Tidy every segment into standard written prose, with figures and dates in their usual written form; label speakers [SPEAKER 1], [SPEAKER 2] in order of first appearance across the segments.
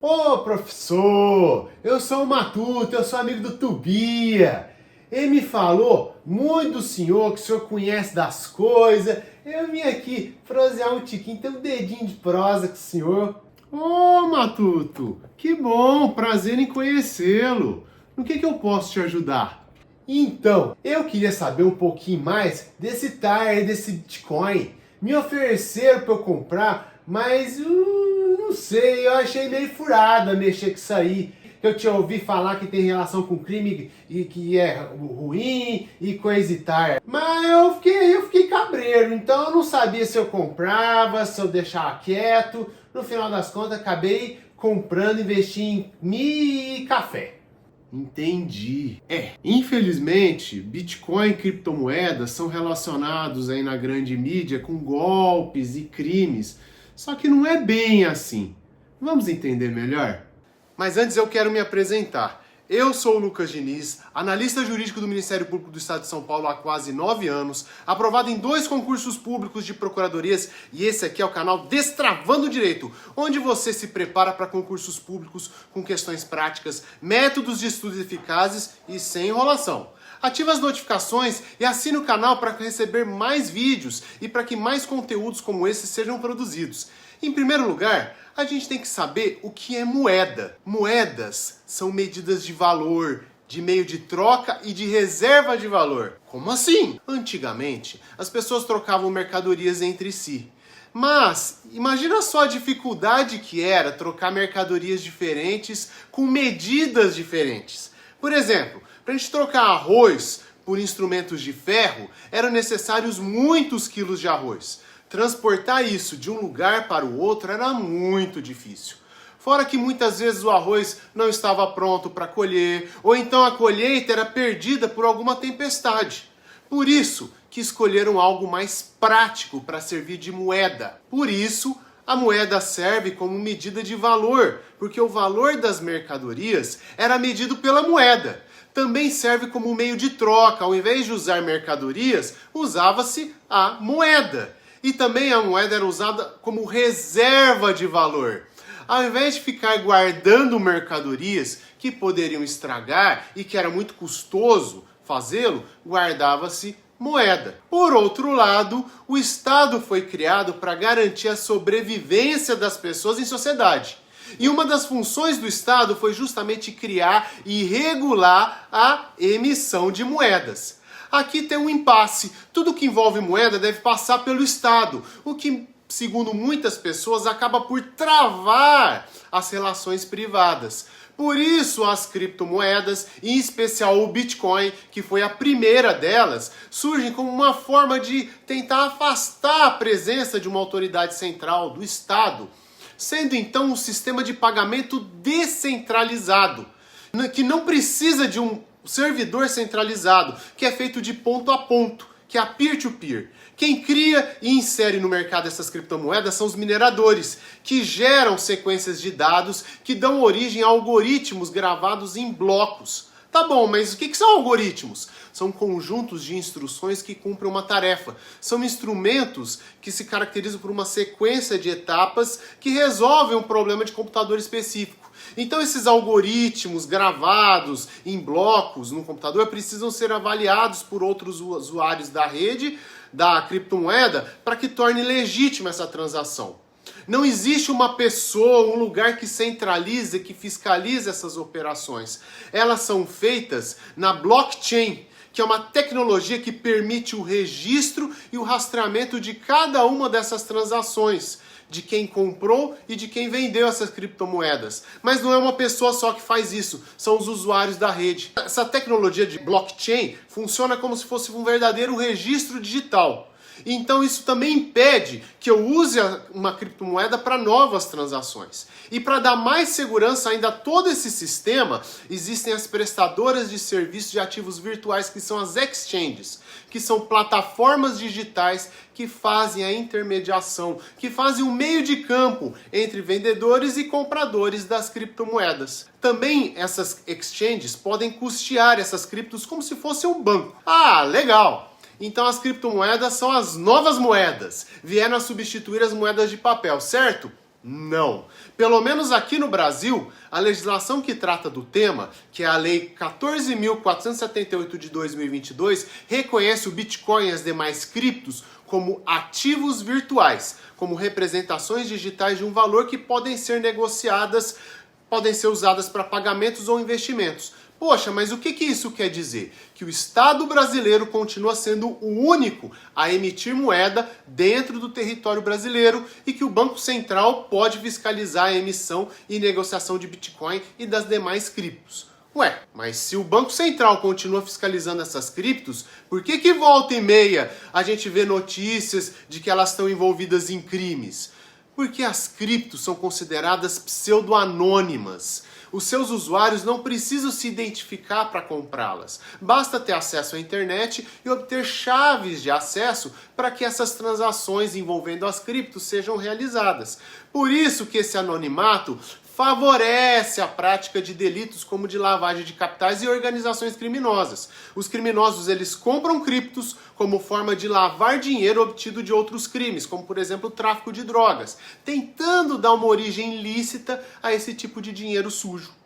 [SPEAKER 1] Ô, professor, eu sou o Matuto, eu sou amigo do Tubia. Ele me falou muito do senhor, que o senhor conhece das coisas. Eu vim aqui prosear um tiquinho, ter um dedinho de prosa com o senhor. Ô, Matuto, que bom, prazer em conhecê-lo. No que eu posso te ajudar? Então, eu queria saber um pouquinho mais desse TAR, desse Bitcoin. Me ofereceram para eu comprar, mas não sei, eu achei meio furada mexer com isso aí. Eu tinha ouvido falar que tem relação com crime e que é ruim e coisa e tal. Mas eu fiquei cabreiro, então eu não sabia se eu comprava, se eu deixava quieto. No final das contas, acabei comprando, investi em Mi e café. Entendi. Infelizmente, Bitcoin e criptomoedas são relacionados aí na grande mídia com golpes e crimes. Só que não é bem assim. Vamos entender melhor? Mas antes eu quero me apresentar. Eu sou o Lucas Diniz, analista jurídico do Ministério Público do Estado de São Paulo há quase 9 anos, aprovado em 2 concursos públicos de procuradorias, e esse aqui é o canal Destravando o Direito, onde você se prepara para concursos públicos com questões práticas, métodos de estudos eficazes e sem enrolação. Ative as notificações e assine o canal para receber mais vídeos e para que mais conteúdos como esse sejam produzidos. Em primeiro lugar, a gente tem que saber o que é moeda. Moedas são medidas de valor, de meio de troca e de reserva de valor. Como assim? Antigamente, as pessoas trocavam mercadorias entre si. Mas imagina só a dificuldade que era trocar mercadorias diferentes com medidas diferentes. Por exemplo, para a gente trocar arroz por instrumentos de ferro, eram necessários muitos quilos de arroz. Transportar isso de um lugar para o outro era muito difícil. Fora que muitas vezes o arroz não estava pronto para colher, ou então a colheita era perdida por alguma tempestade. Por isso que escolheram algo mais prático para servir de moeda. Por isso, a moeda serve como medida de valor, porque o valor das mercadorias era medido pela moeda. Também serve como meio de troca. Ao invés de usar mercadorias, usava-se a moeda. E também a moeda era usada como reserva de valor. Ao invés de ficar guardando mercadorias que poderiam estragar e que era muito custoso fazê-lo, guardava-se moeda. Por outro lado, o Estado foi criado para garantir a sobrevivência das pessoas em sociedade. E uma das funções do Estado foi justamente criar e regular a emissão de moedas. Aqui tem um impasse. Tudo que envolve moeda deve passar pelo Estado, o que, segundo muitas pessoas, acaba por travar as relações privadas. Por isso, as criptomoedas, em especial o Bitcoin, que foi a primeira delas, surgem como uma forma de tentar afastar a presença de uma autoridade central, do Estado, sendo então um sistema de pagamento descentralizado, que não precisa de um servidor centralizado, que é feito de ponto a ponto, que é a peer-to-peer. Quem cria e insere no mercado essas criptomoedas são os mineradores, que geram sequências de dados que dão origem a algoritmos gravados em blocos. Tá bom, mas o que são algoritmos? São conjuntos de instruções que cumprem uma tarefa. São instrumentos que se caracterizam por uma sequência de etapas que resolvem um problema de computador específico. Então esses algoritmos gravados em blocos no computador precisam ser avaliados por outros usuários da rede, da criptomoeda, para que torne legítima essa transação. Não existe uma pessoa, um lugar que centralize, que fiscalize essas operações. Elas são feitas na blockchain, que é uma tecnologia que permite o registro e o rastreamento de cada uma dessas transações, de quem comprou e de quem vendeu essas criptomoedas. Mas não é uma pessoa só que faz isso, são os usuários da rede. Essa tecnologia de blockchain funciona como se fosse um verdadeiro registro digital. Então isso também impede que eu use uma criptomoeda para novas transações. E para dar mais segurança ainda a todo esse sistema, existem as prestadoras de serviços de ativos virtuais, que são as exchanges, que são plataformas digitais que fazem a intermediação, que fazem um meio de campo entre vendedores e compradores das criptomoedas. Também essas exchanges podem custear essas criptos como se fosse um banco. Ah, legal! Então as criptomoedas são as novas moedas. Vieram a substituir as moedas de papel, certo? Não. Pelo menos aqui no Brasil, a legislação que trata do tema, que é a Lei 14.478 de 2022, reconhece o Bitcoin e as demais criptos como ativos virtuais, como representações digitais de um valor que podem ser negociadas, podem ser usadas para pagamentos ou investimentos. Poxa, mas o que isso quer dizer? Que o Estado brasileiro continua sendo o único a emitir moeda dentro do território brasileiro e que o Banco Central pode fiscalizar a emissão e negociação de Bitcoin e das demais criptos. Ué, mas se o Banco Central continua fiscalizando essas criptos, por que volta e meia a gente vê notícias de que elas estão envolvidas em crimes? Porque as criptos são consideradas pseudo-anônimas. Os seus usuários não precisam se identificar para comprá-las. Basta ter acesso à internet e obter chaves de acesso para que essas transações envolvendo as criptos sejam realizadas. Por isso que esse anonimato favorece a prática de delitos como de lavagem de capitais e organizações criminosas. Os criminosos, eles compram criptos como forma de lavar dinheiro obtido de outros crimes, como por exemplo o tráfico de drogas, tentando dar uma origem ilícita a esse tipo de dinheiro sujo.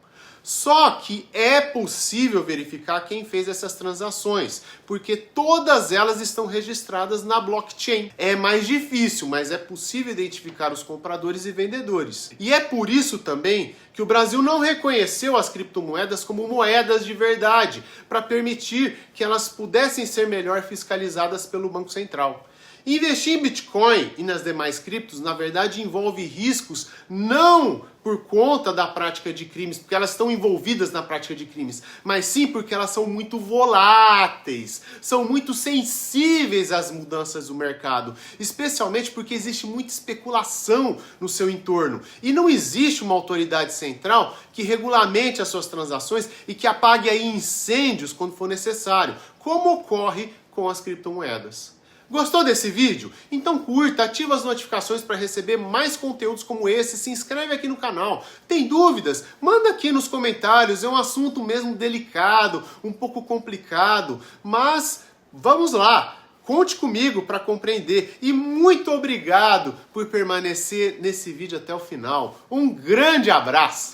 [SPEAKER 1] Só que é possível verificar quem fez essas transações, porque todas elas estão registradas na blockchain. É mais difícil, mas é possível identificar os compradores e vendedores. E é por isso também que o Brasil não reconheceu as criptomoedas como moedas de verdade, para permitir que elas pudessem ser melhor fiscalizadas pelo Banco Central. Investir em Bitcoin e nas demais criptos, na verdade, envolve riscos não por conta da prática de crimes, porque elas estão envolvidas na prática de crimes, mas sim porque elas são muito voláteis, são muito sensíveis às mudanças do mercado, especialmente porque existe muita especulação no seu entorno. E não existe uma autoridade central que regulamente as suas transações e que apague aí incêndios quando for necessário, como ocorre com as criptomoedas. Gostou desse vídeo? Então curta, ativa as notificações para receber mais conteúdos como esse, se inscreve aqui no canal. Tem dúvidas? Manda aqui nos comentários, é um assunto mesmo delicado, um pouco complicado, mas vamos lá, conte comigo para compreender e muito obrigado por permanecer nesse vídeo até o final. Um grande abraço!